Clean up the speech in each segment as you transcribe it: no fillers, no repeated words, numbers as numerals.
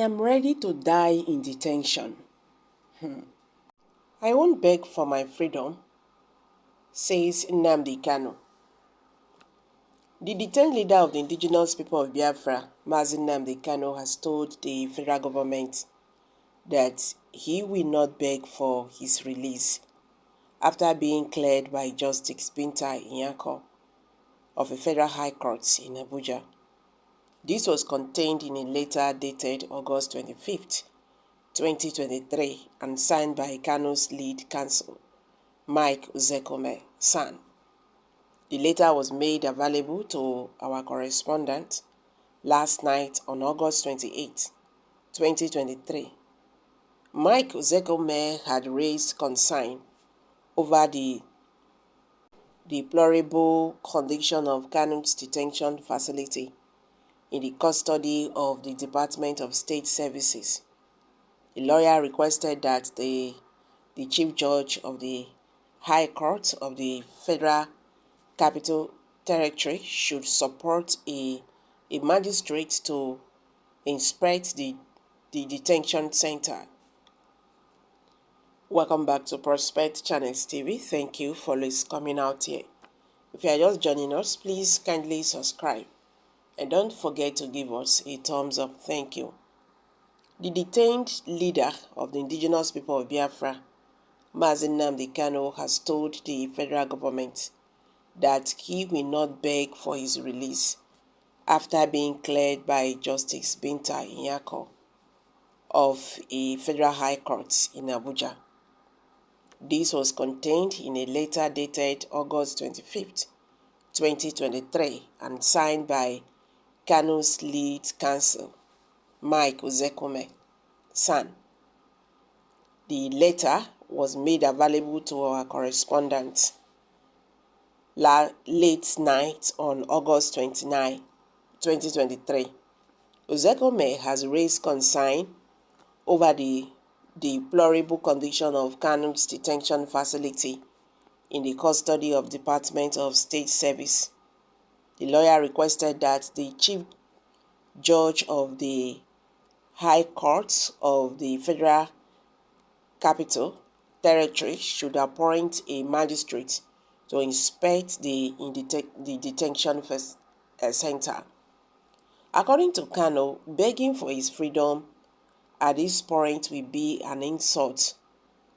am ready to die in detention. I won't beg for my freedom, says Nnamdi Kanu. The detained leader of the indigenous people of Biafra, Nnamdi Kanu, has told the federal government that he will not beg for his release after being cleared by Justice Binta Nyako of a federal high court in Abuja. This was contained in a letter dated August 25th, 2023 and signed by Kanu's lead counsel, Mike Sh0cking son. The letter was made available to our correspondent last night on August 28, 2023. Mike Sh0cking had raised concern over the deplorable condition of Kanu's detention facility in the custody of the Department of State Services. The lawyer requested that the Chief Judge of the High Court of the Federal Capital Territory should support a magistrate to inspect the detention center. Welcome back to Prospect Channels TV. Thank you for coming out here. If you are just joining us, please kindly subscribe and don't forget to give us a thumbs up. Thank you. The detained leader of the indigenous people of Biafra, Nnamdi Kanu, has told the federal government that he will not beg for his release after being cleared by Justice Binta Nyako of a federal high court in Abuja. This was contained in a letter dated August 25th, 2023 and signed by Kanu's lead counsel, Mike Sh0cking son. The letter was made available to our correspondent late night on August 29, 2023. Sh0cking has raised concern over the deplorable condition of Kanu's detention facility in the custody of Department of State Service. The lawyer requested that the Chief Judge of the High Court of the Federal Capital Territory should appoint a magistrate to inspect the detention center. According to Kanu, begging for his freedom at this point will be an insult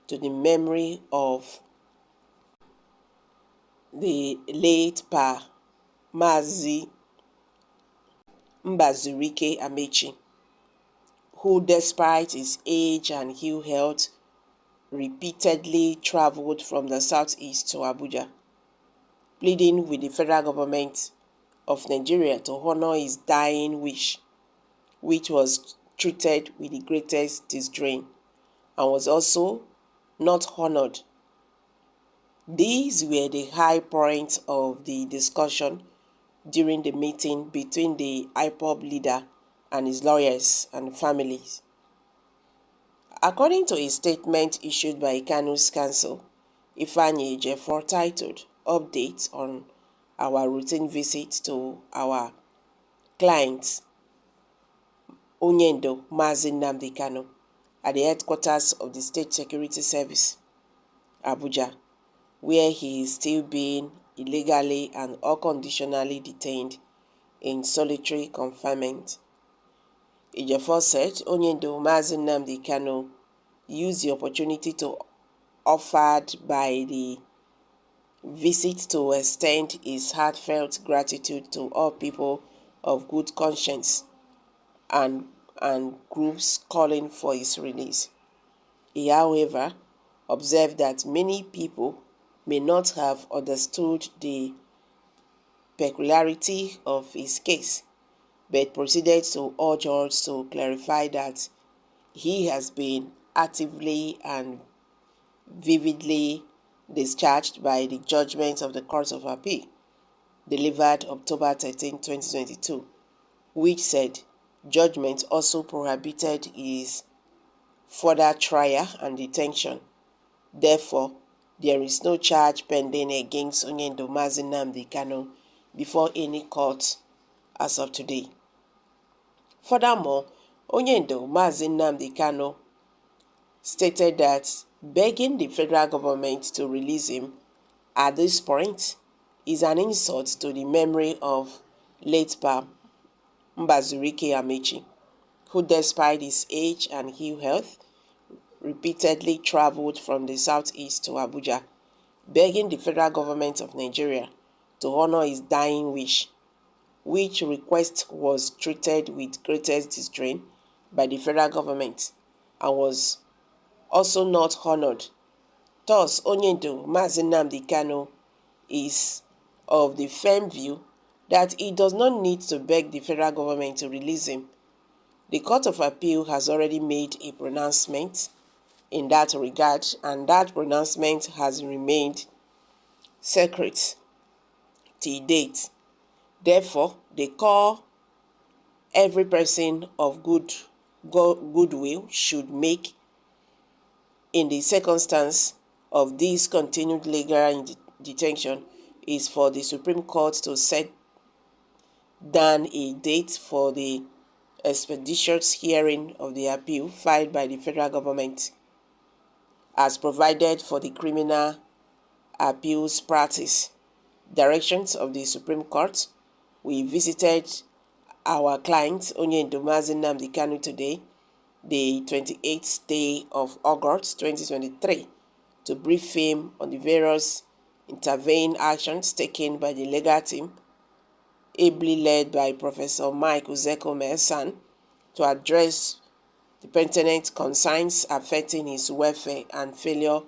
to the memory of the late Pa Mazi Mbazurike Amechi, who despite his age and ill health repeatedly traveled from the southeast to Abuja, pleading with the federal government of Nigeria to honor his dying wish, which was treated with the greatest disdain and was also not honored. These were the high points of the discussion during the meeting between the IPOB leader and his lawyers and families. According to a statement issued by Kanu's counsel, Ifeanyi Ejiofor, titled Updates on Our Routine Visit to Our Clients, Onyendo Nnamdi Kanu, at the headquarters of the State Security Service, Abuja, where he is still being illegally and unconditionally detained in solitary confinement. Ejiofor said Onyendo Nnamdi Kanu used the opportunity offered by the visit to extend his heartfelt gratitude to all people of good conscience and groups calling for his release. He, however, observed that many people may not have understood the peculiarity of his case, but proceeded to urge us to clarify that he has been actively and vividly discharged by the judgment of the Court of Appeal, delivered October 13, 2022, which said judgment also prohibited his further trial and detention. Therefore, there is no charge pending against Onyendo Nnamdi Kanu before any court as of today. Furthermore, Onyendo Mazi Nnamdi Kanu stated that begging the federal government to release him at this point is an insult to the memory of late Pa Mbazurike Amechi, who despite his age and ill health repeatedly traveled from the southeast to Abuja, begging the federal government of Nigeria to honor his dying wish, which request was treated with greatest disdain by the federal government and was also not honored. Thus, Onyendo Mazi Nnamdi Kanu is of the firm view that he does not need to beg the federal government to release him. The Court of Appeal has already made a pronouncement in that regard, and that pronouncement has remained secret till date. Therefore, they call every person of goodwill should make in the circumstance of this continued legal detention is for the Supreme Court to set down a date for the expeditious hearing of the appeal filed by the federal government as provided for the criminal appeals practice. Directions of the Supreme Court. We visited our client Onyendo Mazi Nnamdi Kanu today, the 28th day of August 2023, to brief him on the various intervening actions taken by the legal team, ably led by Professor Mike Sh0cking, to address the pertinent concerns affecting his welfare and failure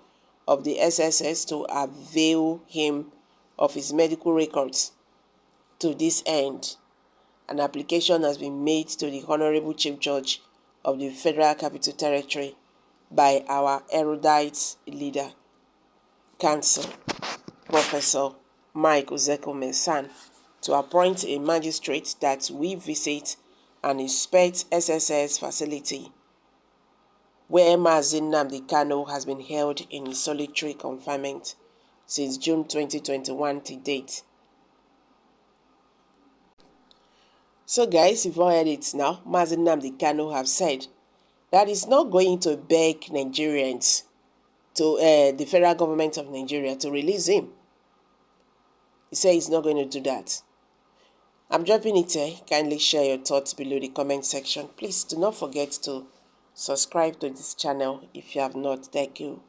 of the SSS to avail him of his medical records. To this end, an application has been made to the Honorable Chief Judge of the Federal Capital Territory by our erudite leader, Counsel Professor Mike Sh0cking, to appoint a magistrate that will visit and inspect SSS facility where Mazi Nnamdi Kanu has been held in solitary confinement since June 2021 to date. So guys, you've all heard it now. Mazi Nnamdi Kanu have said that he's not going to beg Nigerians to the federal government of Nigeria to release him. He said he's not going to do that. I'm dropping it here. Kindly share your thoughts below the comment section. Please do not forget to subscribe to this channel if you have not. Thank you.